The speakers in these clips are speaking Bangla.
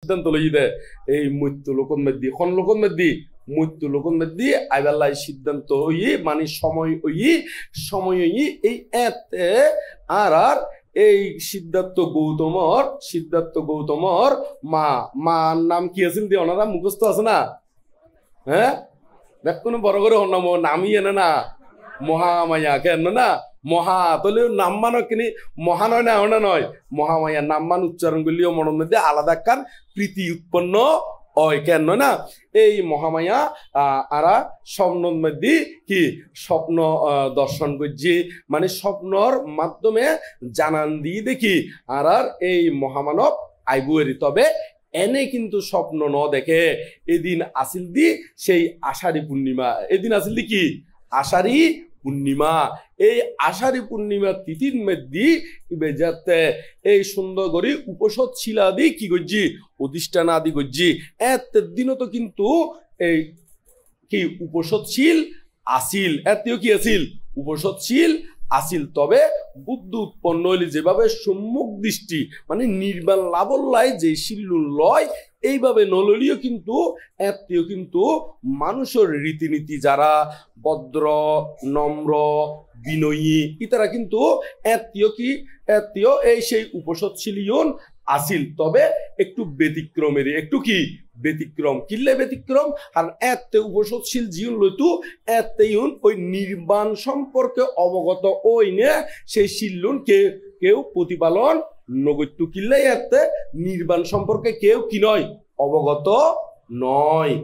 সিদ্ধান্ত লই দে এই মৃত্যু লোকন মেদি কোন লোকন মেদি মৃত্যু লোকন মেদি আইবাল্লাই সিদ্ধান্ত হই মানে সময় হই এই এতে আর এই সিদ্ধার্থ গৌতমর মার নাম কি আছিল দিয়ে ওনারা মুখস্থ আছে না হ্যাঁ দেখ কোনো বড় করে ওর নামই এনে না মহামায়া কেন না মহা তাহলে নাম মানো কিনি মহা নয় না ওনা নয় মহামায়া নাম মান উচ্চারণ করলেও মনের মধ্যে আলাদা কার প্রীতি উৎপন্ন হয় কেন না এই মহামায়া আরা স্বপ্নর মধ্যে কি স্বপ্ন দর্শন করছি মানে স্বপ্নর মাধ্যমে জানান দিয়ে দেখি আর এই মহামানব আইবুয়েরি তবে এনে কিন্তু স্বপ্ন ন দেখে এদিন আসিল দি সেই আষাঢ়ী পূর্ণিমা এদিন আসিল দি কি আষাঢ়ী পূর্ণিমা এই আষাঢ়ী পূর্ণিমা তিথির মধ্যে যাতে এই সুন্দর করে উপসদ শিলাদি কি করছি অধিষ্ঠান আদি করছি এত দিনও তো কিন্তু এই কি উপসদশীল আসিল এতেও কি আসিল উপসদশীল আসিল তবে বুদ্ধ উৎপন্ন হইলে যেভাবে সম্মুখ দৃষ্টি মানে নির্বাণ লাভল্লায় যে শিল্লুল লয় এইভাবে নললিও কিন্তু এতেও কিন্তু মানুষের রীতিনীতি যারা ভদ্র নম্র বিনয়ী ইতারা কিন্তু এতেও এই সেই উপসদশীলিয়ন আসিল তবে একটু ব্যতিক্রমেরই একটু কি ব্যতিক্রম কিল্লে ব্যতিক্রম আর এতে উপসদশীল জীবন লইতু এতেইন ওই নির্বাণ সম্পর্কে অবগত ওই নে সেই শিল্লুন কেউ প্রতিপালন নগত্যু কিল্লে এতে নির্বাণ সম্পর্কে কেউ কি নয় অবগত নয়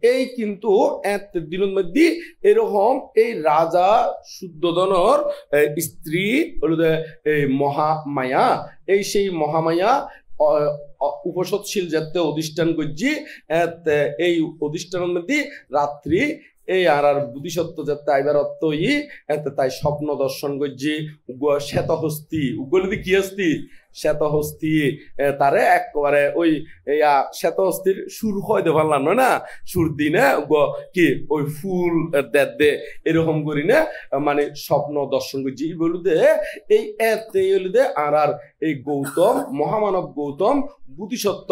এই কিন্তু এত দিনের মধ্যে এরকম এই রাজা শুদ্ধোধনর স্ত্রী এই মহামায়া এই সেই মহামায়া উপসদশীল যাতে অধিষ্ঠান করছি এই অধিষ্ঠানের মধ্যে রাত্রি এই আর বুদ্ধিসত্ত্ব যাতে আইবার অর্থ এতে তাই স্বপ্ন দর্শন করছি শ্বেতহস্তি উগলি কি হস্তি শ্বেতহস্তি তারে একবারে ওই শ্বেতহস্তির সুর হয় দে পারলাম না সুর দিনে কি ওই ফুল দে এরকম করি না মানে স্বপ্ন দর্শন করছি বলুদে এই এতে দে আর এই গৌতম মহামানব গৌতম বুদ্ধিসত্ত্ব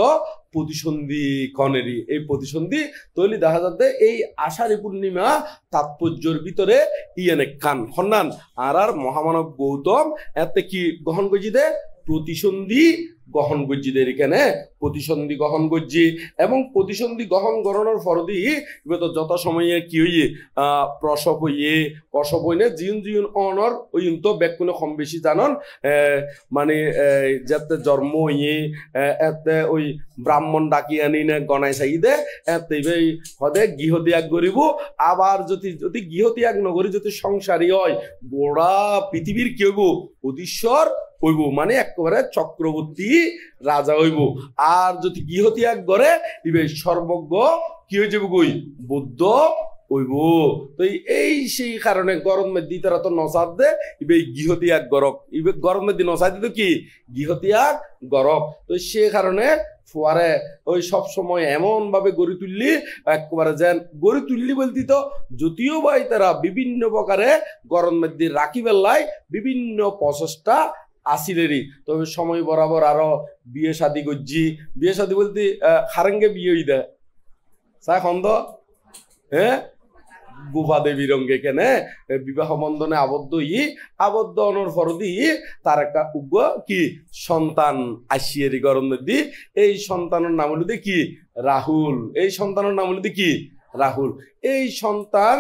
প্রতিসন্ধি কনেরই এই প্রতিসন্ধি তৈলি দেখা যাতে এই আষাঢ়ী পূর্ণিমা তাৎপর্যের ভিতরে ইয়েনে কান হন্নান আর মহামানব গৌতম এতে কি গ্রহণ করছি দে প্রতিসন্ধি গ্রহণ করছি দের এখানে প্রতিসন্ধি গ্রহণ করছি এবং প্রতিসন্ধি গ্রহণ করানোর ফরদি তো যত সময়ে কি হইয়ে প্রসব হইনে জিউন অনর ওই তো ব্যাকুনে কম বেশি জানন মানে যাতে জন্ম হইয়ে এতে ওই ব্রাহ্মণ ডাকি আনি না গনাই চাই দে এতে হদে গৃহ ত্যাগ করিব আবার যদি গৃহ ত্যাগ নগরী যদি সংসারী হয় গোড়া পৃথিবীর কি হইব অধীশ্বর হইব মানে একেবারে চক্রবর্তী রাজা হইব আর যদি গৃহ ত্যাগ করে ইবে সর্বজ্ঞ কি হয়ে যাবে কই বৌদ্ধ হইব তো এই সেই কারণে গরম মধ্যে তারা তো নসাদ দে ইবে গৃহ ত্যাগ গরক ইবে গরম মধ্যে নসাদ দিত কি গৃহ ত্যাগ গরক তো সে কারণে ফুয়ারে ওই সব সময় এমন ভাবে গড়ি তুললি একবারে যেন গড়ি তুললি বলতি তো যদিও ভাই তারা বিভিন্ন প্রকারে গরম মধ্যে রাখি বেলায় বিভিন্ন প্রচেষ্টা আসিলেরই তবে সময় বরাবর আরো বিয়ে শাদী করছি বিয়ে শাদী বলতে খারেঙ্গে বিয়ে হই দেয় চা খন্দ হ্যাঁ গুফা দেবী রঙ্গে কেনে বিবাহ বন্ধনে আবদ্ধ অনর ফরদি তার একটা উগ্র কি সন্তান আসিয়েরি গরম নদী এই সন্তানের নাম হলো কি রাহুল এই সন্তানের নাম হলো কি রাহুল এই সন্তান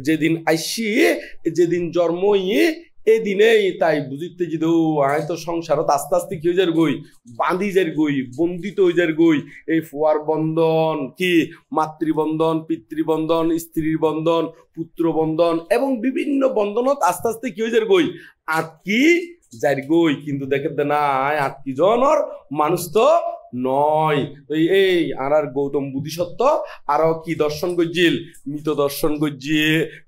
যেদিন আসি যেদিন জন্ম এই দিনেই তাই বুঝিতে যে আয় তো সংসারত আস্তে আস্তে কি হয়ে যার গই বাঁধি যার গই বন্দিত হয়ে যার গই এই ফুয়ার বন্ধন কি মাতৃবন্ধন পিতৃবন্ধন স্ত্রীর বন্ধন পুত্র বন্ধন এবং বিভিন্ন বন্ধনত আস্তে আস্তে কি হয়ে যার গই আটকি যার গই কিন্তু দেখে না আটকি জনর মানুষ তো নয় এই আর গৌতম বুদ্ধিসত্ত্ব আরো কি দর্শন করছিল মৃত দর্শন করছি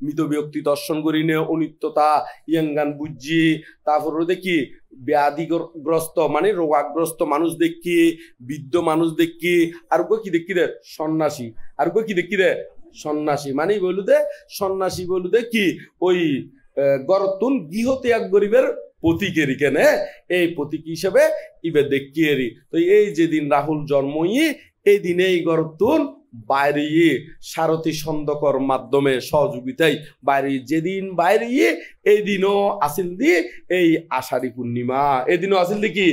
মৃত ব্যক্তি দর্শন করি নে অনিত্যতা ইয়াঙ্গান বুঝছি তারপর দেখি ব্যাধিগ্রস্ত মানে রোগাগ্রস্ত মানুষ দেখি বৃদ্ধ মানুষ দেখি আর কি দেখি রে সন্ন্যাসী আর কি দেখি রে সন্ন্যাসী মানে বলুদে সন্ন্যাসী বলুদে কি ওই গরতুন গৃহ ত্যাগ গরিবের প্রতীকেরই কেনে এই প্রতীক হিসেবে ইবে দেখিয়েরি তো এই যেদিন রাহুল জন্মই এই দিনে এই গরতুন বাইরে সারথী ছন্দকর মাধ্যমে সহযোগিতায় বাইরে যেদিন বাইরে এই দিনও আসিল দি এই আষাঢ়ী পূর্ণিমা, এই দিনও আসিল দি কি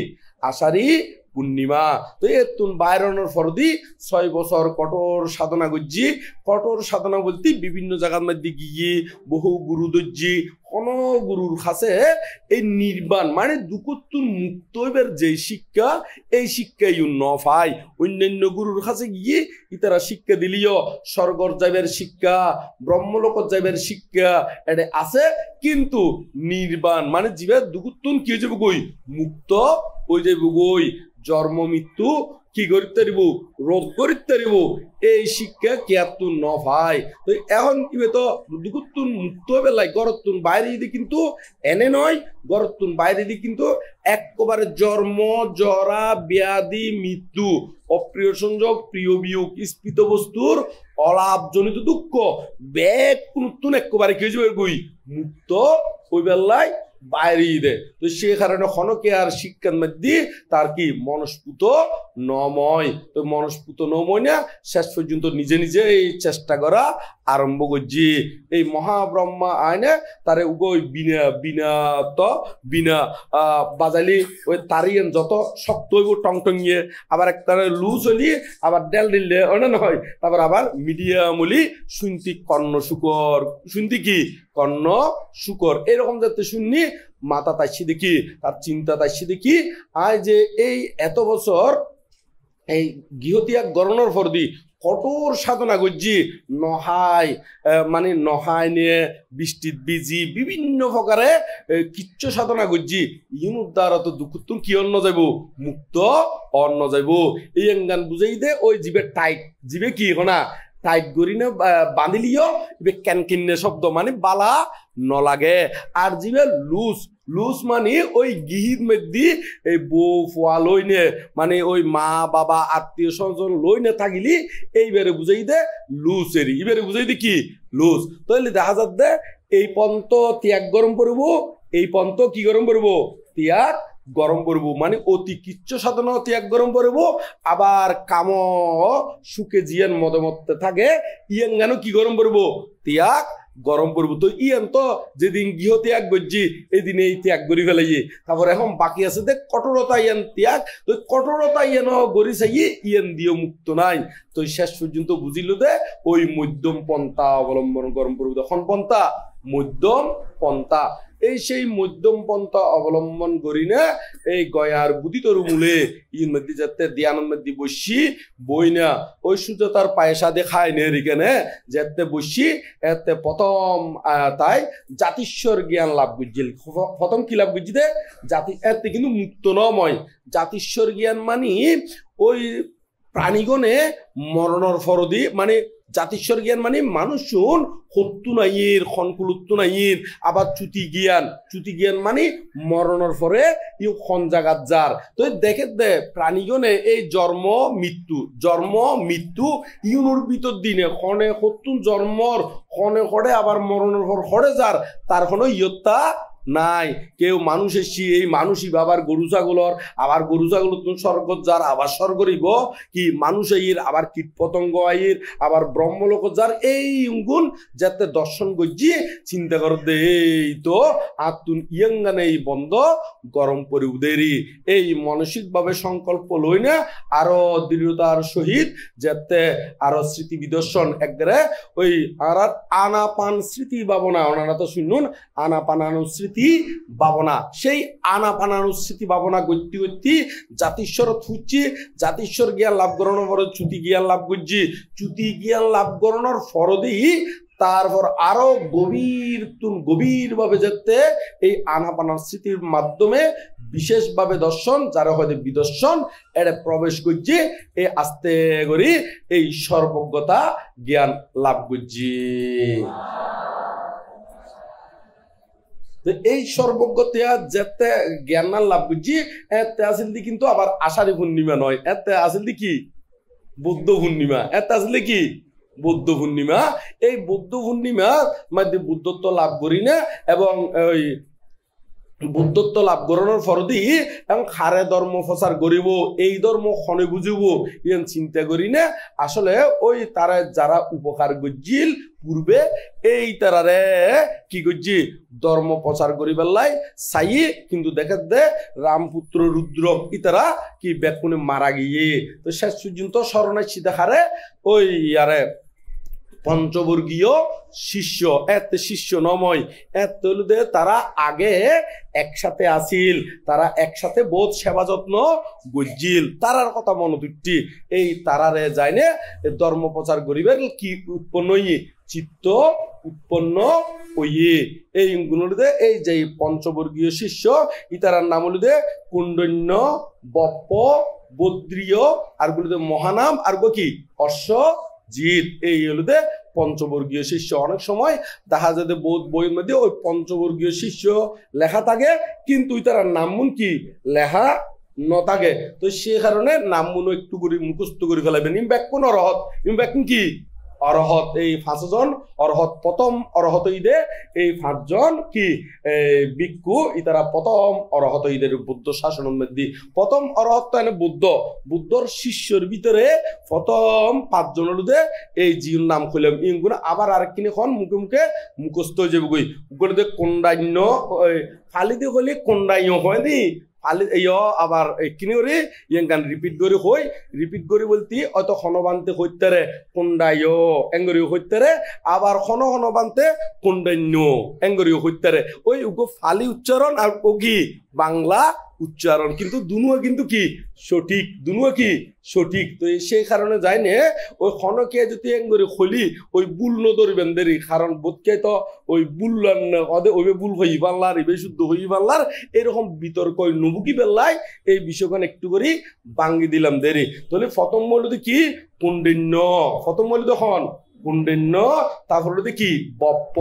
আষাঢ়ী পূর্ণিমা। তো এতুন বাইরনের ফরদি 6 বছর কঠোর সাধনা করছি। কঠোর সাধনা বলতে বিভিন্ন জায়গার মধ্যে গিয়ে বহু গুরু দর্জি কোন গুরুর কাছে এই নির্বাণ মানে দুকুত্তুর মুক্ত হইবার যে শিক্ষা, এই শিক্ষা ইউ ন পায়। অন্যান্য গুরুর কাছে গিয়ে ইতারা শিক্ষা দিলিও স্বর্গর যাইবার শিক্ষা, ব্রহ্মলোকত যাইবার শিক্ষা এটা আছে, কিন্তু নির্বাণ মানে জীবের দুকুত্তুন কি হয়ে যাবে গই মুক্ত হয়ে যাবে গই, জন্ম মৃত্যু কি করতে পারিব রোধ করতে পারিব, এই শিক্ষা কেয়াতুন ন ভাই। তো এখন কি তো দুকুত্তুন মুক্ত হবে লাই গরতুন বাইরে দিকে কিন্তু এনে নয়, গরতুন বাইরে দিকে কিন্তু একেবারে জন্ম জরা ব্যাধি মৃত্যু অপ্রিয় সংযোগ প্রিয় বিয়োগ স্ফীত বস্তুর অলাভজনিত দুঃখ ব্যাগ নতুন একেবারে কি হয়ে গই মুক্ত ওই বেলায় বাইরে দে। তো সে কারণে খনকে আর শিক্ষার মধ্যে তার কি মনস্পুত নময়, তো মনস্পুত নময় না শেষ পর্যন্ত নিজে নিজে এই চেষ্টা করা আরম্ভ করছি। এই মহাব্রহ্মা আইনে তারে উগই বিনা বিনা তো বিনা বাজালি ওই তারিয়েন যত শক্ত হইব টং টঙিয়ে, আবার একটা লুজ হলি আবার ডেল দিলে অনেক হয়, তারপর আবার মিডিয়াম হলি শুনতি কর্ণ শুকর, শুনতি কি কর্ণ শুকর, এরকম যাতে শুননি মাথা তাইছি দেখি তার চিন্তা তাইছি দেখি আয় যে এই এত বছর এই গৃহত্যাগ গরণের ফরদি কঠোর সাধনা করছি নহাই মানে নহাই নিয়ে বৃষ্টির বিজি বিভিন্ন প্রকারে কিচ্ছু সাধনা করছি, ইউনুর দ্বারা তো দুঃখ কি অন্য যাইব মুক্ত অন্য যাইব। এই গান বুঝাই দে ওই জীবের টাইট জীবে কি না টাইট করি না বাঁধিলিও ক্যান কিনে শব্দ মানে বালা নলাগে, আর জীবে লুজ লুজ মানে ওই গিহির মধ্যে এই বউ ফোয়া লইনে মানে ওই মা বাবা আত্মীয় স্বজন লইনে থাকিলি এইবারে বুঝাই দে লুজ এরি, এবারে বুঝাই দে কি লুজ। তাহলে দেখা যাচ্ছে এই পন্ত ত্যাগ গরম করব, এই পন্ত কি গরম করব ত্যাগ গরম করব, মানে অতি কিচ্ছ সাধনা ত্যাগ গরম করব, আবার কাম সুখে জিয়ান মদমত্তে থাকে ইয়ান গানো কি গরম করব ত্যাগ গরম করবো। তো ইয়ান তো যেদিন গৃহ ত্যাগ করছি এই দিনে এই ত্যাগ করি ফেলাইয়ে, তারপর এখন বাকি আছে দেখ কঠোরতা ইয়ান ত্যাগ, তো কঠোরতা ইয়ান গড়ি চাইয়ে ইয়ান দিয়ে মুক্ত নাই। তো শেষ পর্যন্ত বুঝিল দে ওই মধ্যম পন্থা অবলম্বন গরম করবো, তখন পন্থা মধ্যম পন্থা, এই সেই মধ্যম পন্থা অবলম্বন করি না এই গয়ার বুদিতর মূলে ইন মধ্যে যাতে ধ্যানের মধ্যে বসি বই না ওই সুজাতার পায়সা দেখায় নে রিকেনে যাতে বসি এতে প্রথম তাই জাতিশ্বর জ্ঞান লাভ করছিল। প্রথম কি লাভ করছি দে জাতি এতে কিন্তু মুক্ত নময়, জাতিশ্বর জ্ঞান মানে ওই প্রাণীগণে মরণর ফরদি মানে জাতিশ্বর জ্ঞান মানে মানুষ শুন হত্যু নাইয়ের খনকুলুত্তু নাইয়ের, আবার চুতি জ্ঞান মানে মরণের পরে ইউ খন জাগাত যার। তো দেখে দে প্রাণীগণে এই জন্ম মৃত্যু ইউনুর ভিতর দিনে খনে হত্যুন জন্মর খনে খড়ে আবার মরণের পর খড়ে যার, তার কোনো ইয়ত্তা নাই। কেউ মানুষ এসছি এই মানুষই আবার গরু ছাগলর, আবার গরু ছাগল স্বর্গ যার আবার স্বর্গ রইব কি মানুষ আইয়ের, আবার কীট পতঙ্গ আইয়ের, আবার ব্রহ্মলোক যার, এই গুণ যাতে দর্শন করছি চিন্তা কর দে এই তো আতুন ইয়াঙ্গানে এই বন্ধ গরম পরি উদেরি এই মানসিকভাবে সংকল্প লই না আরো দৃঢ়তার সহিত যাতে আরো স্মৃতি বিদর্শন একবারে ওই আর আনাপান স্মৃতি ভাবনা ওনারা তো শুনুন আনাপানানো স্মৃতি ভাবনা, সেই আনাপানানুস্মৃতি ভাবনা গতি গতি জাতিশ্বর থুচ্ছি, জাতিশ্বর জ্ঞান লাভ করানোর পরে চ্যুতি জ্ঞান লাভ করছি, চ্যুতি জ্ঞান লাভ করানোর ফরদেই তারপর আরো গভীরভাবে যেতে এই আনাপানার স্মৃতির মাধ্যমে বিশেষভাবে দর্শন যারা হয়তো বিদর্শন এটা প্রবেশ করছে এই আস্তে করে এই সর্বজ্ঞতা জ্ঞান লাভ করছি। এই সর্বজ্ঞতা যেতে জ্ঞান লাভ করছি এতে আসলে কিন্তু আবার আষাঢ়ী পূর্ণিমা নয়, এতে আসলে কি বৌদ্ধ পূর্ণিমা, এতে আসলে কি বৌদ্ধ পূর্ণিমা। এই বৌদ্ধ পূর্ণিমার মধ্যে বুদ্ধত্ব লাভ করি না এবং ওই বুদ্ধত্ব লাভ করানোর ফরদি এবং খারে ধর্ম প্রচার করিব এই ধর্ম খনে বুঝিব ইয়ান চিন্তা করি না আসলে ওই তারা যারা উপকার গজ্জিল পূর্বে এই তারারে কি গজ্জি ধর্ম প্রচার করি বেলাই চাই কিন্তু দেখা দে রামপুত্র রুদ্র ইতারা কি বেকুনে মারা গিয়ে তো শেষ পর্যন্ত শরণার্থী দেখারে ওই ইয়ারে পঞ্চবর্গীয় শিষ্য এত শিষ্য নময় এত তারা আগে একসাথে আসিল তারা একসাথে বোধ সেবা যত্ন গজ্জিল তারার কথা মনোদুটি এই তারারে যায়নে ধর্ম প্রচার করিবেন কি উৎপন্ন চিত্ত উৎপন্ন হইয়ে এই গুণে এই যে পঞ্চবর্গীয় শিষ্য ইতারার নাম হলুদে কুণ্ডন্য বপ্প বদ্রীয় আর গুলিতে মহানাম আর কি অশ্বজিৎ এই হলুদে পঞ্চবর্গীয় শিষ্য অনেক সময় দেখা যায় বোধ বইয়ের মধ্যে ওই পঞ্চবর্গীয় শিষ্য লেখা থাকে কিন্তু তার নামমুন কি লেখা নথাকে তো সে কারণে নামমুনও একটু করে মুখস্থ করে ফেলাবেন ইমব্যাকুন অরহত ইমব্যাকুন কি অরহত এই 5 জন অরহত প্রথম অরহত ঈদে এই 5 জন কি ভিক্ষু ইতারা প্রথম অরহত ঈদের বুদ্ধ শাসনের মধ্যে প্রথম অরহত এনে বুদ্ধর শিষ্যর ভিতরে প্রথম 5 জনের এই জীবন নাম খুললাম ইগুলো আবার আরেকখানি খন মুখে মুখে মুখস্থ হয়ে যাবে গই ওগুলো কন্ডান্য ফালিতে হলে কন্ডান্য হয় নি আবার কিনে ইয়ান রিপিট করে বলতে হয়তো ক্ষণবান্তে হইতারে কোন্ডাইয় এঙ্গরিও হইতারে আবার ক্ষণবান্তে কোন্ডান্য এঙ্গরিও হইতারে ওই ফালি উচ্চারণ আর ও কি বাংলা উচ্চারণ কিন্তু দুনুয়া কিন্তু কি সঠিক দুনুয়া কি সঠিক তো সেই কারণে যায় নে ওই ক্ষণকে যদি এঙ্গরি খলি ওই বুল নদরিবেন দেরি কারণ বোধকে তো ওই বুল্লান অদে ওই বুল হই পাল্লার ইবে শুদ্ধ হই পাল্লার এরকম বিতর্ক নবুকি বেল্লাই এই বিষয়খান একটু করে বাঙ্গি দিলাম দেরি তাহলে প্রথম বলতে কি পুণ্ডিন্য প্রথম বলতে খন পুণ্ডিন্য তারপর বলতে কি বপ্প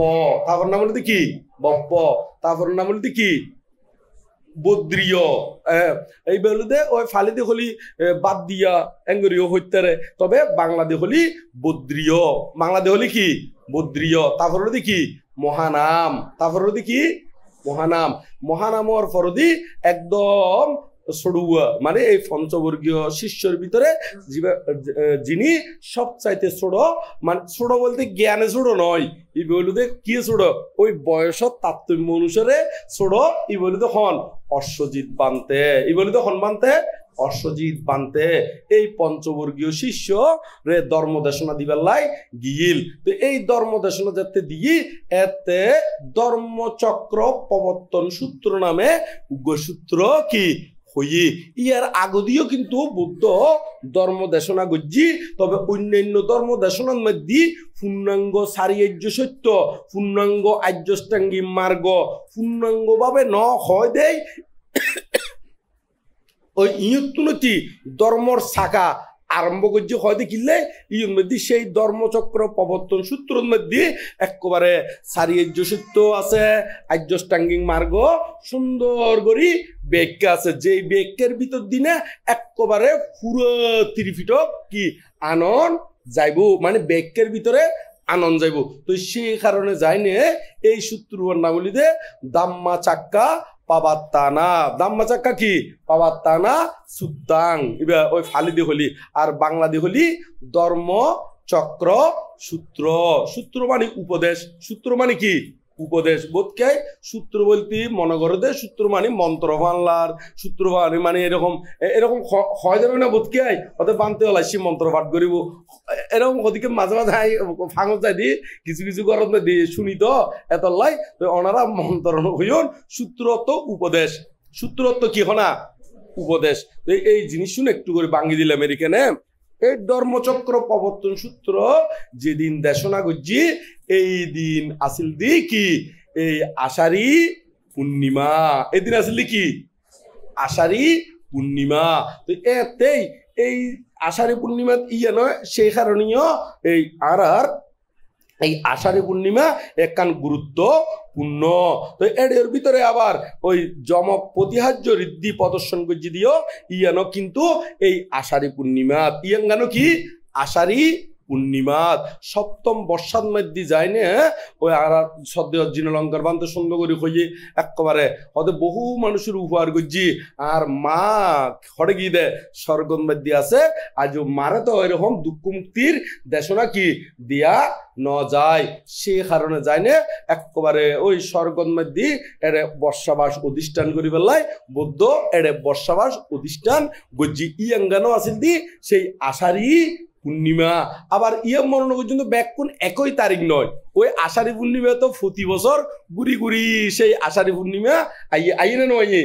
তারপর নাম বলতে কি বপ্প তারপর নাম বলতে কি বদ্রীয় এই বেলুদে ওই ফালিতে হলি বাদ দিয়া এঙ্গরিও হইতারে তবে বাংলাদেশ হলি বদ্রীয় বাংলাদেশ হলি কি বদ্রীয় তারপর কি মহানাম তারপর কি মহানামর ফরদি একদম সড়ুয়া মানে এই পঞ্চবর্গীয় শিষ্যর ভিতরে যিনি সবচাইতে ছোট মানে ছোট বলতে জ্ঞানে ছোট নয় ই বলতে কি ছোট ওই বয়সের তারতম্য অনুসারে ছোট ই বলতে হন অশ্বজিৎ বানতে ই বলতে হন বানতে অশ্বজিৎ বানতে এই পঞ্চবর্গীয় শিষ্য রে ধর্ম দেশনা দিবার লাই গিল তো এই ধর্ম দেশনা যাতে দিয়ে এতে ধর্মচক্র প্রবর্তন সূত্র নামে উগ্রসূত্র কি হইয়ে ইয়ার আগদিও কিন্তু বুদ্ধ ধর্ম দেশনা গজ্জি তবে অন্যান্য ধর্ম দেশনার মধ্যে পূর্ণাঙ্গ সারিয়ার্য সত্য পূর্ণাঙ্গ আর্যষ্টাঙ্গী মার্গ পূর্ণাঙ্গ ভাবে ন হয় দেয় ওই ইয়ুত্তুনতি ধর্মর শাখা আরম্ভ করছে হয়তো কিনলে ইয়ুর মধ্যে সেই ধর্মচক্র প্রবর্তন সূত্রের মধ্যে একেবারে সারিয়ার্য সত্য আছে আর্যষ্টাঙ্গিক মার্গ সুন্দর করি ব্যাখ্যা আছে যে ব্যাখ্যার ভিতর দিনে একেবারে পুরো 3 ফিট কি আনন্দ যাইব মানে ব্যাখ্যার ভিতরে আনন্দ যাইব তো সেই কারণে যায়নি এই সূত্রর নাম হলিদে দাম্মা চাক্কা পাবাত্তানা দাম্মা চাক্কা কি পাবাত্তানা সুত্তাং এবার ওই ফালিদি হলি আর বাংলাদি হলি ধর্ম চক্র সূত্র সূত্র মানে উপদেশ সূত্র মানে কি উপদেশ বোধকে সূত্র বলতে মনে করে দে সূত্র মানে মন্ত্র বাংলার সূত্র মানে এরকম এরকম হয় যাবে না বোধকে ওদের বানতে হলাই সে মন্ত্র পাঠ করিব এরকম ওদিকে মাঝে মাঝে ফাঙত যাই দি কিছু কিছু গরম দিয়ে শুনি তো এত লাই ওনারা মন্ত্র হইন সূত্রত্ব উপদেশ সূত্রত্ব কি হনা উপদেশ এই জিনিস শুনে একটু করে বাঙ্গি দিলাম এখানে এই ধর্মচক্র প্রবর্তন সূত্র যেদিন দেশনা গজ্জি এই দিন আসিল দি কি এই আষাঢ়ী পূর্ণিমা এদিন আসিল কি আষাঢ়ী পূর্ণিমা তো এতেই এই আষাঢ়ী পূর্ণিমা ইয়ে নয় সেই কারণীয় এই আর এই আষাঢ়ী পূর্ণিমা একখান গুরুত্বপূর্ণ তো এর ভিতরে আবার ওই যমক প্রতিহার্য ঋদ্ধি প্রদর্শন করছি দিও ইয়ানো কিন্তু এই আষাঢ়ী পূর্ণিমা ইয়াঙ্গানো কি আষাঢ়ী পূর্ণিমাত সপ্তম বর্ষার মধ্যে যায় না ওই আর সদ্য জিনলঙ্কার বান্ধব সুন্দর করে হইয়ে একেবারে হতে বহু মানুষের উপহার করছি আর মা হরে গিয়ে দেয় স্বর্গর মধ্যে আছে আজ মারে তো এরকম দুঃখ মুক্তির দেশনা কি দিয়া ন যায় সে কারণে যায় না একেবারে ওই স্বর্গর মধ্যে এরে বর্ষাবাস অধিষ্ঠান করি বেলায় বৌদ্ধ এরে বর্ষাবাস অধিষ্ঠান গজ্জি ইয়াঙ্গানো আসিল দি সেই আষাঢ়ী পূর্ণিমা আবার ইয়ে মরণ পর্যন্ত ব্যাকুন একই তারিখ নয় ওই আষাঢ়ী পূর্ণিমা তো প্রতি বছর গুড়ি গুড়ি সেই আষাঢ়ী পূর্ণিমা আইয়ে না নয়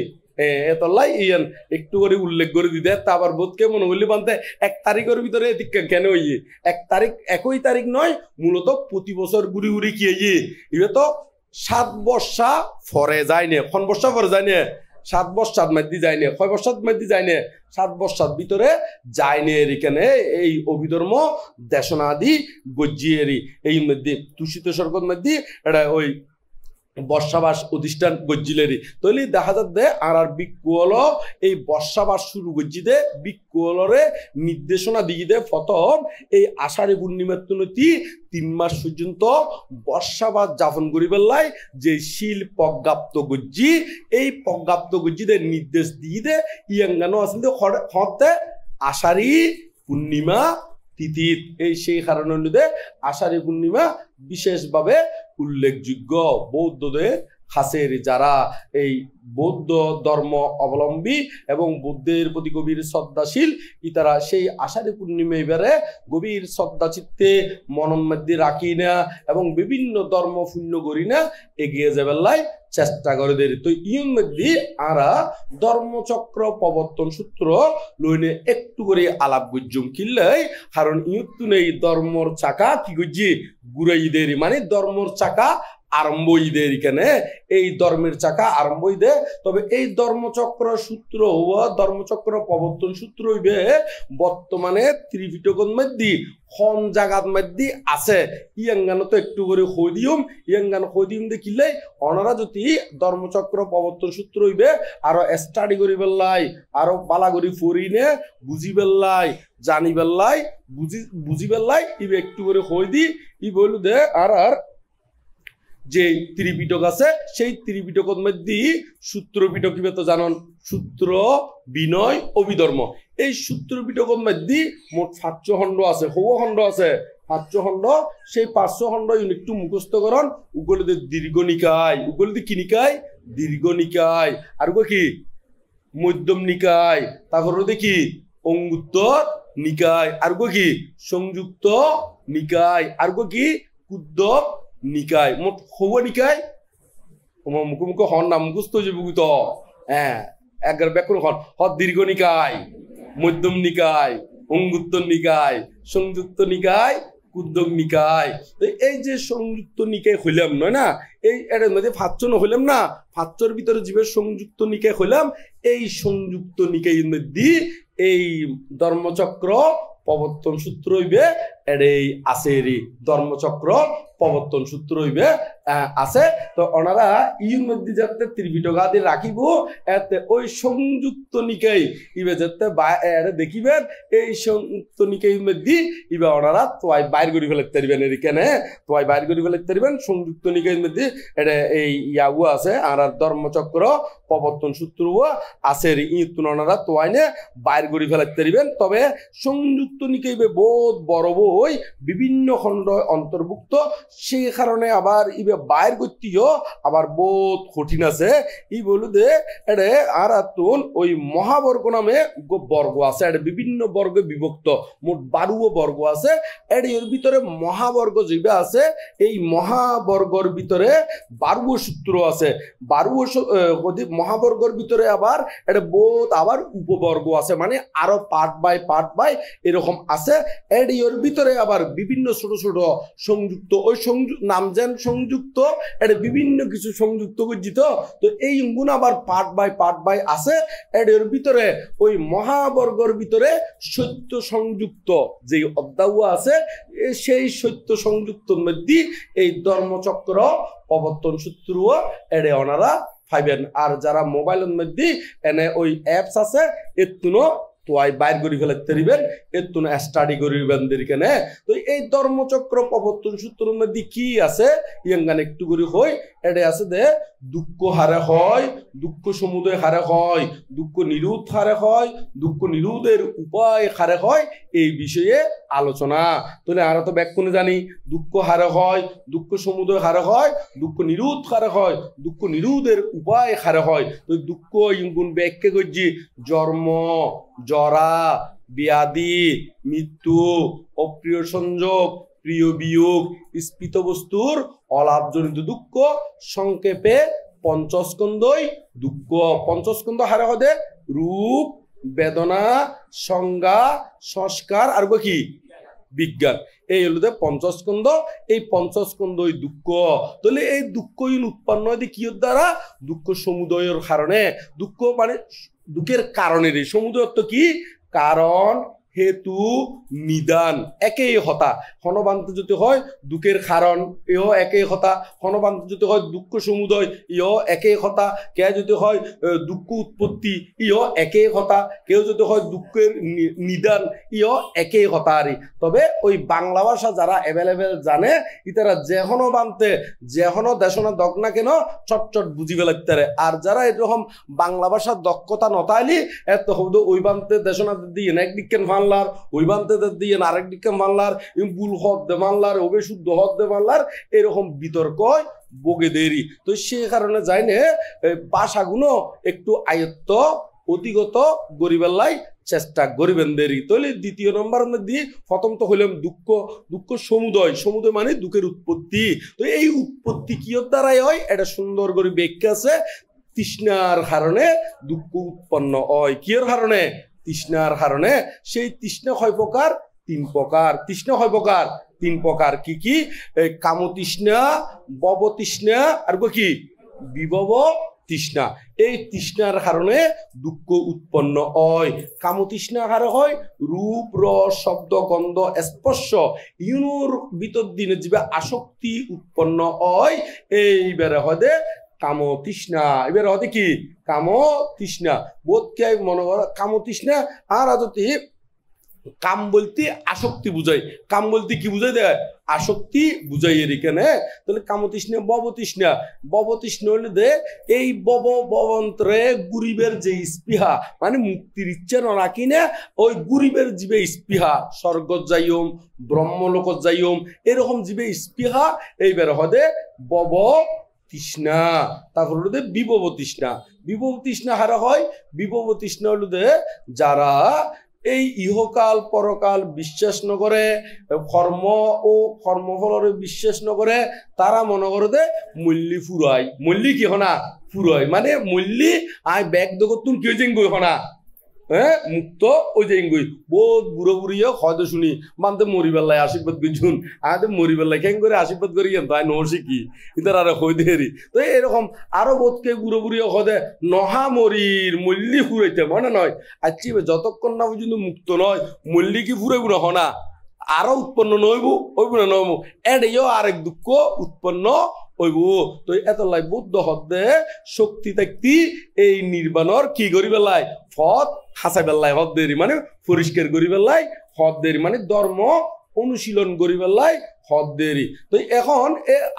এতলাই ইয়ান একটু করে উল্লেখ করে দিতে তা আবার বোধকে মনে করলে বানতে 1 তারিখের ভিতরে কেন ইয়ে 1 তারিখ একই তারিখ নয় মূলত প্রতি বছর গুড়ি গুড়ি কি ইয়ে তো 7 বর্ষা ফরে যায় না কোন বর্ষা ফরে যায় না 7 বর্ষার মধ্যে যায় না 6 বর্ষার মধ্যে যায় না 7 বর্ষার ভিতরে যায় না এখানে এই অভিধর্ম দেশনাদি গজ্জিয়েরি এই মধ্যে তুষিত স্বর্গের মধ্যে এটা ওই বর্ষাবাস অধিষ্ঠান গজ্জিলেরই তৈলি দেখা যাচ্ছে আর বিকুল এই বর্ষাবাস শুরু গজ্জি দে বিকুলরে নির্দেশনা দিয়ে দে প্রথম এই আষাঢ়ী পূর্ণিমার তুলতি 3 মাস পর্যন্ত বর্ষাবাস যাপন করি বেলায় যে শিল প্রজ্ঞাপ্ত গজ্জি এই প্রজ্ঞাপ্ত গজ্জিদের নির্দেশ দিয়ে দে ইয়াঙ্গানো আসলে হতে আষাঢ়ী পূর্ণিমা তিথিত এই সেই কারণে আষাঢ়ী পূর্ণিমা বিশেষভাবে উল্লেখযোগ্য বৌদ্ধদের খাসের যারা এই বৌদ্ধ ধর্ম অবলম্বী এবং বুদ্ধের প্রতি গভীর শ্রদ্ধাশীল ইতারা সেই আষাঢ়ী পূর্ণিমা এবারে গভীর শ্রদ্ধা চিত্তে মনের মধ্যে রাখি না এবং বিভিন্ন ধর্ম শূন্য করি না এগিয়ে যাবেলাই চেষ্টা করে দেরি তো ইউর মধ্যে আরা ধর্মচক্র প্রবর্তন সূত্র লইনে একটু করে আলাপ গুজ্জুম কিনলেই কারণ ইউতুন এই ধর্মর চাকা কি গুজ্জি ঘুরাই দেরি মানে ধর্মর চাকা আরম্ভই দে এখানে এই ধর্মের চাকা আরম্ভই দে তবে এই ধর্মচক্র সূত্র ধর্মচক্র প্রবর্তন সূত্র হইবে বর্তমানে ত্রিপিটকের মধ্যে কোন জায়গার মধ্যে আছে ইয়াঙ্গানো তো একটু করে হইদিউম ইয়াঙ্গানো হইদিউম দেখিলে ওনারা যদি ধর্মচক্র প্রবর্তন সূত্র হইবে আরো স্টাডি করি বেল্লাই আরো বালা করি ফরিনে বুঝি বেল্লাই জানি বেল্লাই বুঝি বেল্লাই ইবে একটু করে হইদি ই বলু দে আর যে ত্রিপিটক আছে সেই ত্রিপিটকের মধ্যে সূত্র পিটক কিভাবে তো জানন সূত্র বিনয় অভিধর্ম এই সূত্র পিটকের মধ্যে মোট 500 খণ্ড আছে হওয়া খণ্ড আছে 500 খণ্ড সেই 500 খণ্ড একটু মুখস্থ করন উগলিতে দীর্ঘ নিকায় উগলিতে কি নিকায় দীর্ঘ নিকায় আর কি মধ্যম নিকায় তারপর দেখি অঙ্গুত্তর নিকায় আর কি সংযুক্ত নিকায় আর কি কুদ্দক নিকায় মোট হব নিকায় মুখোমুখি হন না মুখস্থ যে বুকুত হ্যাঁ একবার ব্যাকুল হন দীর্ঘ নিকায় মধ্যম নিকায় অঙ্গুত্তর নিকায় সংযুক্ত নিকায় কুদ্দক নিকায় তো এই যে সংযুক্ত নিকায় হইলাম নয় না এই এর মধ্যে 500 হইলাম না 500-এর ভিতরে জীবের সংযুক্ত নিকায় হইলাম এই সংযুক্ত নিকায়ের মধ্যে এই ধর্মচক্র প্রবর্তন সূত্র হইবে এটাই আছে ধর্মচক্র প্রবর্তন সূত্র হইবে আছে তো ওনারা ইউর মধ্যে যাতে ত্রিপিটক আদি রাখিব এতে ওই সংযুক্ত নিকায় ইবে যাতে দেখিবেন এই সংযুক্ত নিকায়ের মধ্যে ইবে ওনারা তোয়াই বাইর করে ফেলতে পারবেন এখানে তোয়াই বাইর করে ফেলতে পারবেন সংযুক্ত নিকায়ের মধ্যে এটা এই ইয়াউ আছে আর ধর্মচক্র প্রবর্তন সূত্র আছে ইউতুন ওনারা তোয়াইনে বাইর করে ফেলতে পারবেন তবে সংযুক্ত নিকায় বহুত বড় বই বিভিন্ন খণ্ড অন্তর্ভুক্ত সেই কারণে আবার ইবে বাইর করতেও আবার বহুত কঠিন আছে ই বলু দে এটা আর তুন ওই মহাবর্গ নামে বর্গ আছে এটা বিভিন্ন বর্গে বিভক্ত মোট 12 বর্গ আছে এর ভিতরে মহাবর্গ যেটা আছে এই মহাবর্গর ভিতরে 12 সূত্র আছে 12 মহাবর্গর ভিতরে আবার এটা বহুত আবার উপবর্গ আছে মানে আরো পার্ট বাই এরকম আছে এর ভিতরে আবার বিভিন্ন ছোট ছোট সংযুক্ত ওই নাম যেন সংযুক্ত এটা বিভিন্ন কিছু সংযুক্ত করছিত তো এই গুণ আবার পার্ট বাই আছে এর ভিতরে ওই মহাবর্গর ভিতরে সত্য সংযুক্ত যে অধ্যায় আছে সেই সত্য সংযুক্তর মধ্যে এই ধর্মচক্র প্রবর্তন সূত্র এড়ে ওনারা পাইবেন আর যারা মোবাইলের মধ্যে এনে ওই অ্যাপস আছে এতুনো তো বাইর করে ফেলাতে দিবেন এত স্টাডি করিবেন কেনে। তো এই ধর্মচক্র প্রবর্তন সূত্রের মধ্যে কি আছে ইয়াঙ্গান একটু করে হয় এটা আছে দে দুঃখ হারে হয়, দুঃখ সমুদয় হারে হয়, দুঃখ নিরোধ হারে হয়, দুঃখ নিরোধের উপায় হারে হয়, এই বিষয়ে আলোচনা। তাহলে আমরা তো ব্যাকুণে জানি দুঃখ হারে হয়, দুঃখ সমুদয় হারে হয়, দুঃখ নিরোধ হারে হয়, দুঃখ নিরোধের উপায় হারে হয়। তো দুঃখ ইঙ্গুন ব্যাখ্যা করছি জন্ম, জরা, ব্যাধি, মৃত্যু, অপ্রিয় সংযোগ, প্রিয় বিয়োগ, স্ফীত বস্তুর অলাভজনিত দুঃখ, সংক্ষেপে পঞ্চস্কন্ধই দুঃখ। পঞ্চস্কন্ধ হারে হদে রূপ, বেদনা, সংজ্ঞা, সংস্কার আর কি বিজ্ঞান। এই হলো পঞ্চস্কন্ধ। এই পঞ্চস্কন্ধই দুঃখ। তাহলে এই দুঃখ উৎপন্ন হয় কি দ্বারা? দুঃখ সমুদয়ের কারণে। দুঃখ মানে দুঃখের কারণের সমুদয় অর্থ কি? কারণ, হেতু, নিদান একই হতা। হনবান্ত যদি হয় দুঃখের কারণ এও একই হতা, হনবান্ত যদি হয় দুঃখ সমুদয় ইও একই হতা, কে যদি হয় দুঃখ উৎপত্তি ইও একই হতা, কেউ যদি হয় দুঃখের নিদান ইও একই হতা। আরই তবে ওই বাংলা ভাষা যারা অ্যাভেলেবেল জানে ইতারা যেহনো বানতে যেহনো দেশনা দক না কেন চটচট বুঝি ফেলাইতে। আর যারা এরকম বাংলা ভাষার দক্ষতা নতাইলি এত হবদ ওই বানতে দেশনা দিয়ে একদিকেন মানলার, ওই বানতে দিয়ে আরেক দিকে মানলার, ভুল হদ দে মানলার, ওবে শুদ্ধ হদ দে মানলার, এরকম বিতর্ক বগে দেরি। তো সে কারণে যাই নে ভাষাগুলো একটু আয়ত্ত অধিগত গরিবেল্লাই চেষ্টা করিবেন দেরি। তাহলে দ্বিতীয় নম্বর মধ্যে প্রথম তো হইলাম দুঃখ। দুঃখ সমুদয়, সমুদয় মানে দুঃখের উৎপত্তি। তো এই উৎপত্তি কি দ্বারাই হয় এটা সুন্দর করে ব্যাখ্যা আছে। তৃষ্ণার কারণে দুঃখ উৎপন্ন হয়। কিয়ের কারণে? তৃষ্ণার কারণে। সেই তৃষ্ণা হয় প্রকার, তিন প্রকার। তৃষ্ণা হয় প্রকার, তিন প্রকার। কি কি? কামতৃষ্ণা, ভবতৃষ্ণা আর কি বিভব তৃষ্ণা। এই তৃষ্ণার কারণে দুঃখ উৎপন্ন হয়। কামতৃষ্ণা কারো হয় রূপ, রস, শব্দ, গন্ধ, স্পর্শ ইউনোর ভিতর দিনে যে আসক্তি উৎপন্ন হয় এইবারে হদে কাম তৃষ্ণা। এবার হতে কি? কাম তৃষ্ণা। বোধকে মনে কর কাম তৃষ্ণা। আর যদি কাম বলতে আসক্তি বুঝাই, কাম বলতে কি বুঝাই দেয়? আসক্তি বুঝাই এর এখানে। তাহলে কামতৃষ্ণা, ভবতৃষ্ণা। ভবতৃষ্ণা হলে দে এই ববন্তরে গরিবের যে স্পৃহা মানে মুক্তির ইচ্ছা না রাখি না, ওই গরিবের জীবে স্পৃহা, স্বর্গ যাইম, ব্রহ্মলোক যাইম, এরকম জীবে স্পৃহা এইবার হদে বব তৃষ্ণা। তারপর হলো বিভব তৃষ্ণা। বিভব তৃষ্ণা হারা হয়। বিভব তৃষ্ণা হলো যারা এই ইহকাল পরকাল বিশ্বাস নকরে, কর্ম ও কর্মফলরে বিশ্বাস নকরে, তারা মনে করে দে মল্লি ফুরাই। মল্লি কি হনা? ফুরাই মানে মল্লি আয় ব্যাগ দগতুন কি হয়েছে গই হনা, হ্যাঁ মুক্ত ওই যে ইঙ্গুই বহুত বুড়ো বুড়িও হয়তো শুনি মানতে মরিবেল্লাই আশীর্বাদ করছুন। আগে মরিবেল্লাই কেন করে আশীর্বাদ করি তাই নসি কি ইতার আর হই দেরি। তো এরকম আরো বোধকে বুড়ো বুড়িও হদে নহা মরির মল্লি ফুরাইতে মনে নয়। আচ্ছি যতক্ষণ না পর্যন্ত মুক্ত নয় মল্লি কি ফুরাইব না হনা আরো উৎপন্ন নইব হইব না নইব এটাইও আরেক দুঃখ উৎপন্ন হইব। তো এত লাই বুদ্ধ হদে শক্তি থাকতি এই নির্বাণর কি করি বেলায় পথ হাসাই বেলায় হদ দেরি মানে পরিষ্কার করি বেলায় হদ দেরি মানে ধর্ম অনুশীলন করি বেলায় হদ দেরি। তো এখন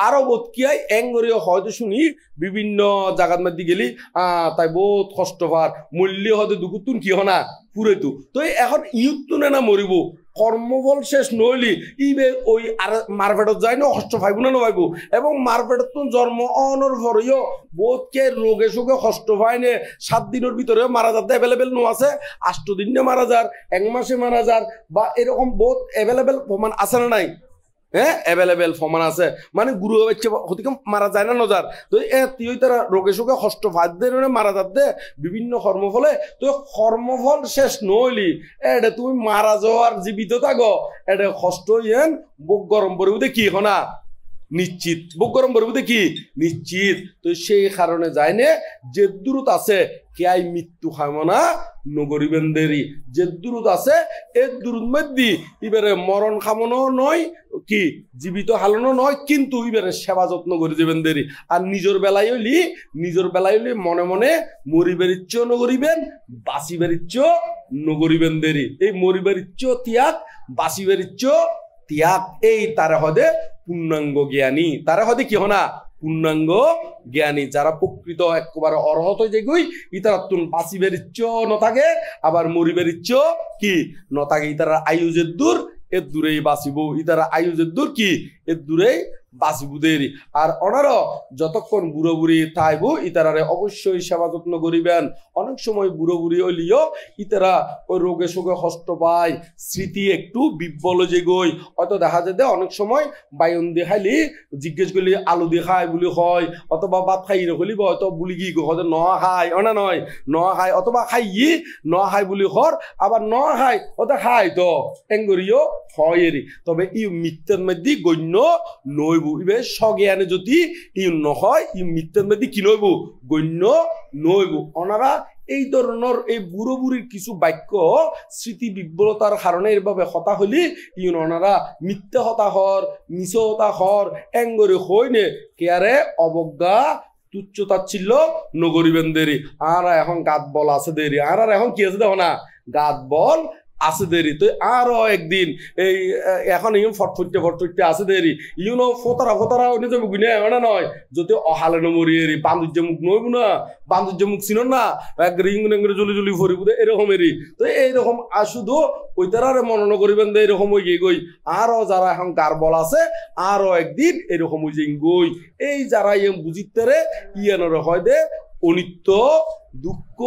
আরো বোধ কি হয় এঙ্গরিও হয়তো শুনি বিভিন্ন জায়গার মধ্যে গেলি তাই বহুত কষ্ট পার মূল্য হয়তো দুকুতুন কি হনা পুরে তু। তো এখন ইউতুন না মরিব কর্মফল শেষ নইলি ইবে ওই আর মারপেটত যায় না কষ্ট পাইব না নপাইব। এবং মারপেটত জন্ম অনর ভরিও বোধকে রোগে শোকে কষ্ট পায় নে 7 দিনের ভিতরে মারা যাতে অ্যাভেলেবেল নো আছে, 8 দিনে মারা যার, 1 মাসে মারা যার বা এরকম বহুত অ্যাভেলেবেল প্রমাণ আছে না নাই? হ্যাঁ অ্যাভেলেবেল প্রমাণ আছে। মানে গুরু বাচ্চা হতিকে মারা যায় না নজার। তো তুই তারা রোগে শোকে কষ্ট ফাঁদদের মারা যাতে বিভিন্ন কর্মফলে। তো কর্মফল শেষ নইলি এটা তুমি মারা যাওয়ার জীবিত থাকো এটা কষ্ট ইয়েন বুক গরম পরে কি হনা নিশ্চিত বুক গরম বরবুদে কি নিশ্চিত তো সেই কারণে যায় না যে দূরত আছে কেয়াই মৃত্যু কামনা নগরিবেন দেরি যে দূরত আছে এর দূরত মধ্যে এবারে মরণ কামনা নয় কি জীবিত হালানো নয় কিন্তু এবারে সেবা যত্ন করে যাবেন দেরি আর নিজের বেলায় হইলি মনে মনে মরিবের ইচ্ছেও নগরিবেন বাঁচিবের ইচ্ছেও নগরিবেন দেরি এই মরিবের ইচ্ছেও ত্যাগ বাঁচিবের ইচ্ছেও ত্যাগ এই তারা হদে পূর্ণাঙ্গ জ্ঞানী তারা হদে কি হনা পূর্ণাঙ্গ জ্ঞানী যারা প্রকৃত একেবারে অর্হত যেগুই ইতারা তুন বাঁচিবের ইচ্ছেও নথাকে আবার মরিবের ইচ্ছেও কি নথাকে ইতারা আয়ুজের দূর এর দূরেই বাঁচিব ইতারা আয়ুজের দূর কি এর দূরেই বাঁচিবুদেরই আর অনারও যতক্ষণ বুড়ো বুড়ি থাইব ইতারারে অবশ্যই সেবা যত্ন করিবেন অনেক সময় বুড়ো বুড়ি হইলিও ইতারা ওই রোগে শোকে কষ্ট পায় স্মৃতি একটু বিব্বল যে গই হয়তো দেখা যায় অনেক সময় বায়ন দেখাইলি জিজ্ঞেস করলি আলু দিয়ে খায় বলি হয় অথবা ভাত খাই হলি হয়তো বুলি কি হয়তো নোয়া খায় অনা নয় নোয়া খায় অথবা খাই নোয়া খাই বুলি হর আবার নোয়া খায় ওটা খায় তো এঙ্গরিও হয় এরি তবে ই মিথ্যার মধ্যে গণ্য নই ইবে স্বজ্ঞানে যদি ই নহয় ই মিথ্যার মধ্যে কি নইব গণ্য নইব ওনারা এই ধরনের এই বুড়ো বুড়ির কিছু বাক্য স্মৃতি বিব্বলতার কারণে এভাবে হতা হলি ইউন ওনারা মিথ্যা হতা হর মিছ হতা হর এঙ্গরে হইনে কেয়ারে অবজ্ঞা তুচ্ছ তাচ্ছিল্য নগরিবেন দেরি আর এখন গাত বল আছে দেরি আর এখন কি আছে দেখো না গাত বল আছে দেরি তো আরো একদিন এই এখন ফটফটে আছে দেরি ইউনো ফোতারা ওনে যাবো গুনে না নয় যদি অহালে নমরি এরি বান্ধুর্য মুখ নইব না বান্ধুর্য মুখ চিন না একবারে ইংরে জলি ফরিব এরকমেরই তো এইরকম শুধু ওই তারারে মনন করিবেন দে এরকম ওই গই আরো যারা এখন গারবল আছে আরো একদিন এরকম ওই যে গই এই যারা বুঝিতে ইয়ানোর হয় দে অনিত্য দুঃখ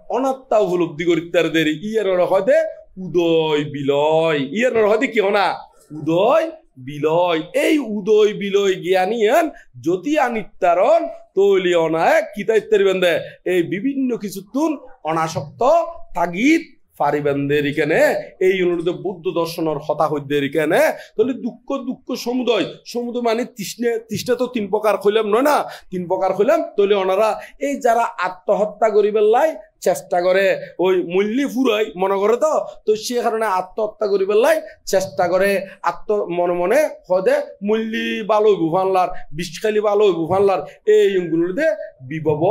অনাত্মা উপলব্ধি করিতে দেরি ইয়ানোর হয় দে উদয় বিলয় ইয়ার হয়তো কি না উদয় বিলয় এই উদয় বিলয় জ্ঞানীয়ান যদি আনিত্যারণ তৈলি অনায় কিতাইতের দে এই বিভিন্ন কিছু তুন অনাসক্ত তাগিদ পারিবেনদের এখানে এই অনুরোধে বুদ্ধ দর্শনের হতা হইদের এখানে তাহলে দুঃখ সমুদয় মানে তৃষ্ণা তো তিন প্রকার হইলাম নয় না তিন প্রকার হইলাম তাহলে ওনারা এই যারা আত্মহত্যা করিবেন লাই চেষ্টা করে ওই মূল্যি ফুরাই মনে করে তো সে কারণে আত্মহত্যা করিবেন লাই চেষ্টা করে মনে হদে মূল্যি ভালো হইব ফানলার বিষখালি ভালো হইব ফানলার এই ইগুলোতে বিভব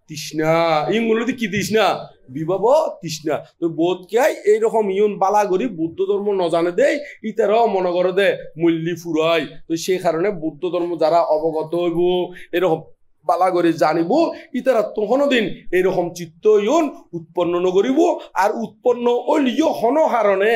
তৃষ্ণা ইগুলোতে কি তৃষ্ণা বিভব তৃষ্ণা তো বোধ কে এইরকম ইউন বালা করি বুদ্ধ ধর্ম নজানে দেয় ইতারাও মনে করে দে মূল্যি ফুরাই তো সেই কারণে বুদ্ধ ধর্ম যারা অবগত হইব এরকম বালা করে জানিব ইতারা তখনও দিন এইরকম চিত্ত ইউন উৎপন্ন নকরিব আর উৎপন্ন হলিও হন কারণে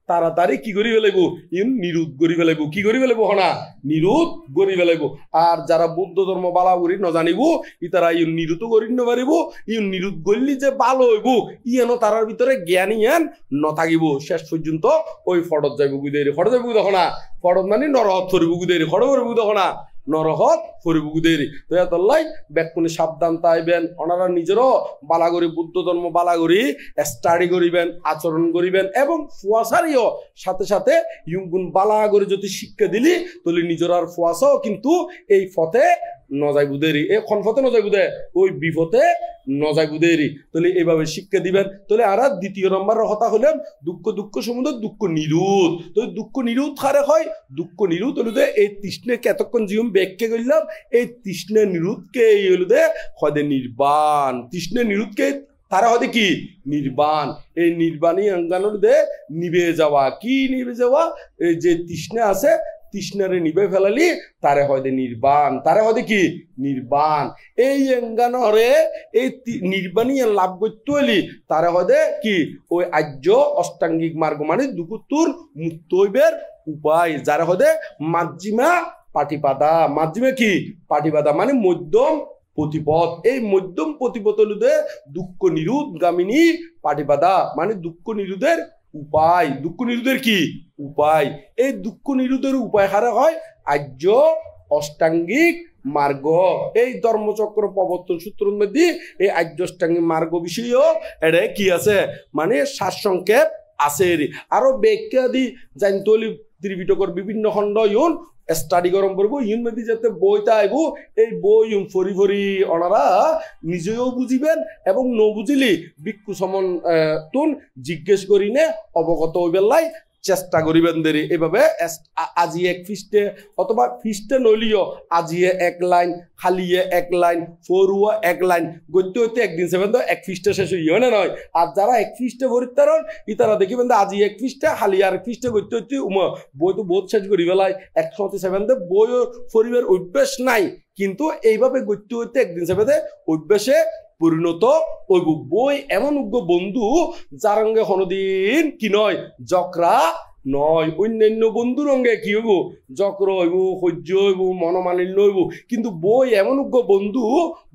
তাড়াতাড়ি কি করি ফেলাইব ইউন নিরোধ করি ফেলাইব কি করি ফেলাইব হনা নিরোধ করি ফেলাইব আর যারা বুদ্ধ ধর্ম বালা করি নজানিব ইতারা ইউন নিরোধ করি নপারিব ইউন নিরোধ করলি যে ভালো হইব ইয়েন তারার ভিতরে জ্ঞান ইয়ান নথাকিব শেষ পর্যন্ত ওই ফটত যাইব গুদেরি ফটত যাইব দেখো না ফটত মানে নরহত ফরিব গুদেরি ফট ফরিব দেখো না নরহত ফরিব গুদেরি তো এতলাই ব্যাকুনি সাবধান তাইবেন ওনারা নিজেরও বালাগরি বুদ্ধ ধর্ম বালাগরি স্টাডি করিবেন আচরণ করিবেন এবং ফুয়াশারিও সাথে সাথে ইউগুন বালাগরি যদি শিক্ষা দিলি তাহলে নিজের আর ফুয়াশাও কিন্তু এই পথে নজাই বুদেরি এই কোন পথে নজাই বুদে ওই বিপথে নজাই বুদেরি তাহলে এইভাবে শিক্ষা দিবেন তাহলে আর দ্বিতীয় নম্বর হতা হলেন দুঃখ সমুদ্র দুঃখ নিরোধ তো দুঃখ নিরোধ কারে হয় দুঃখ নিরোধ হলুদে এই তৃষ্ণে এতক্ষণ জীবন ব্যাখ্যা করলাম এই তৃষ্ণে নিরোধকে এই হলুদে হদে নির্বাণ তৃষ্ণে নিরোধকে তারা হদে কি নির্বাণ এই নির্বাণী অঙ্গানোর দে নিবে যাওয়া কি নিবে যাওয়া এই যে তৃষ্ণা আছে তৃষ্ণারে নিবে ফেলালি তারে হয়তো নির্বাণ তারে হয়তো কি নির্বাণ এই অঙ্গানরে এই নির্বাণী লাভ করতে হলি তারে হয়তো কি ওই আর্য অষ্টাঙ্গিক মার্গ মানে দুকুতুর মুক্ত হইবের উপায় যারা হয়তো মাধ্যমা পাটিপাদা মাধ্যমে কি পাটিপাদা মানে মধ্যম প্রতিপদ এই মধ্যম প্রতিপদ হলুদে দুঃখ নিরোধগামিনী পাটিপাদা মানে দুঃখ নিরোধের উপায় দুঃখ নিরোধের কি উপায় এই দুঃখ নিরোধের উপায় হারা হয় আর্য অষ্টাঙ্গিক মার্গ এই ধর্মচক্র প্রবর্তন সূত্রের মধ্যে এই আর্য অষ্টাঙ্গিক মার্গ বিষয়েও এটা কি আছে মানে সারসংক্ষেপ আছে আরো ব্যাখ্যা দি জানতে হলে ত্রিপিটকর বিভিন্ন খণ্ড ইউন স্টাডি গরম করবো ইউন মেদি যাতে বইটা আইব এই বই ইউন ফরি ফরি ওনারা নিজেও বুঝিবেন এবং ন বুঝিলি ভিক্ষু সমন তুন জিজ্ঞেস করি নে অবগত হইবেলাই চেষ্টা করিবেন দেরি এভাবে আজি এক ফিস্টে অথবা ফিস্টে নইলিও আজিয়ে এক লাইন খালিয়ে এক লাইন ফরুয়া এক লাইন গদ্য হইতে একদিন সেবেন তো এক ফিস্টে শেষ হইয় না নয় আর যারা এক ফিস্টে ভরিতারন ইতারা দেখিবেন আজি এক ফিস্টে খালি আর ফিস্টে গদ্য হইতে বই তো বোধ শেষ করি বেলায় একশো সেভেন বই পরিবার অভ্যেস নাই কিন্তু এইভাবে গদ্য হইতে একদিন সেবেন অভ্যেসে পরিণত হইব বই এমন উগ্র বন্ধু যার রঙে কোনোদিন কি নয় জকরা নয় অন্যান্য বন্ধুর রঙে কি হইব জক্র হইব সহ্য হইব মনোমালিন্য হইব কিন্তু বই এমন উগ্র বন্ধু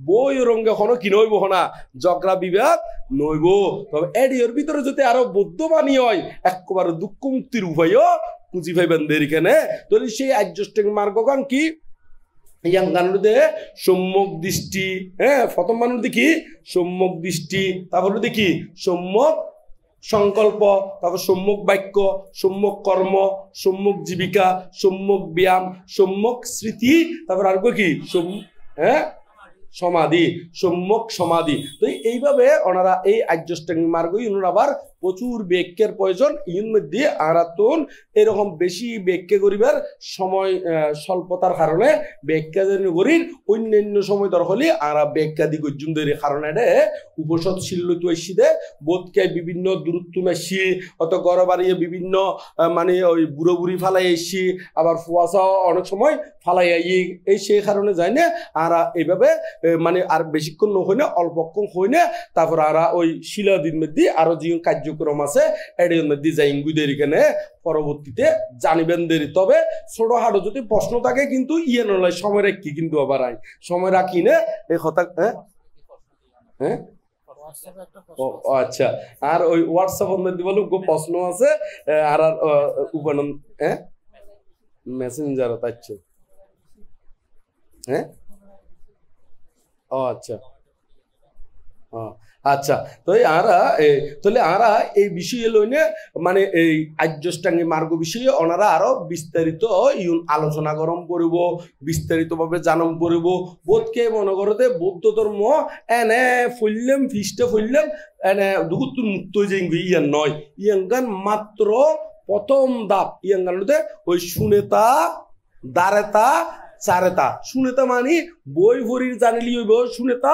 বই রঙে কোনো কি নইব না জকরা বিবাদ নইব তবে এর ভিতরে যদি আরো বৌদ্ধবাণী হয় একেবারে দুঃখ মুক্তির উপায়ও খুঁজি পাইবেন দেরিখানে তাহলে সেই অ্যাডজাস্টিং মার্গগান কি ইয়াং গানুদে সম্যক দৃষ্টি হ্যাঁ প্রথম মানুষ দেখি সম্যক দৃষ্টি তারপরে দেখি সম্যক সংকল্প তারপর সম্যক বাক্য সম্যক কর্ম সম্যক জীবিকা সম্যক ব্যায়াম সম্যক স্মৃতি তারপর আর কি হ্যাঁ সমাধি সম্যক সমাধি তো এইভাবে ওনারা এই অ্যাডজাস্টিং মার্গ ওনারা আবার প্রচুর ব্যাখ্যার প্রয়োজন ইন মধ্যে আরাতুন এরকম বেশি ব্যাখ্যা করিবার সময় স্বল্পতার কারণে ব্যাখ্যা করির অন্যান্য সময় দর হলে আরা ব্যাখ্যা দি গজ্জুমদের কারণে উপসদ শিল্লতু এসিদে বোধকে বিভিন্ন দূরত্ব মেশি অত গড় বাড়িয়ে বিভিন্ন মানে ওই বুড়ো বুড়ি ফালাই এসি আবার ফুয়াশা অনেক সময় ফালাই এই সেই কারণে যায় না আরা এইভাবে মানে আর বেশিক্ষণ নহই না অল্পক্ষণ হই না তারপর আরা ওই শিলাদিন মধ্যে আরো যে কার্যক্রম আছে এর মধ্যে যাই গুদের এখানে পরবর্তীতে জানিবেন দেরি তবে ছোট হাটো যদি প্রশ্ন থাকে কিন্তু ইয়ে নয় সময় রাখি কিন্তু আবার আই সময় রাখি না এই কথা হ্যাঁ হ্যাঁ আচ্ছা আর ওই হোয়াটসঅ্যাপ মধ্যে বলো প্রশ্ন আছে আর আর উপানন্দ হ্যাঁ মেসেঞ্জার তাইছে হ্যাঁ ও আচ্ছা আচ্ছা তো তাহলে আরা এই বিষয়ে লইনে মানে এই আর্যষ্টাঙ্গী মার্গ বিষয়ে ওনারা আরো বিস্তারিত আলোচনা গরম করব বিস্তারিতভাবে জানম করব বোধকে মনে করতে বৌদ্ধ ধর্ম এনে ফুললাম ফিস্টে ফুললাম এনে দুগুত মুক্ত হয়ে যাই ইয়ান নয় ইয়াঙ্গান মাত্র প্রথম দাপ ইয়াঙ্গানতে ওই শুনেতা দারেতা চারেতা শুনেতা মানে বই ভরির জানিলি হইব শুনেতা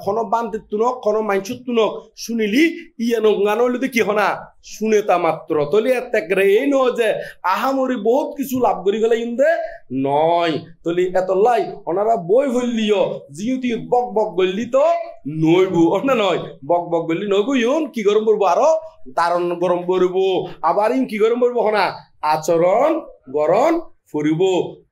কোনো বান্তের তুনক কোনো মাইসুর তুনক শুনিলি ইয়ানো গান হইলে কি হনা শুনেতা মাত্র তলি এত্যাকরে এই নয় যে আহামরি বহুত কিছু লাভ করি গেলে ইন্দে নয় তলি এত লাই ওনারা বই ভরলিও জিউতি বক বক বললি তো নইব না নয় বক বক বললি নইব ইউন কি গরম করবো আরো দারণ গরম করবো আবার ইউন কি গরম করবো হনা আচরণ গরম ফুরিব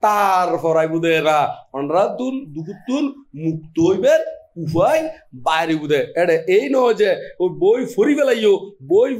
তার ফরাই বুধে এরা অনরা তুন দুগুতুন মুক্ত হইবের উপায় বাইরে বুধে এডে এই নয় যে ওই বই ফুরি বেলাইও বই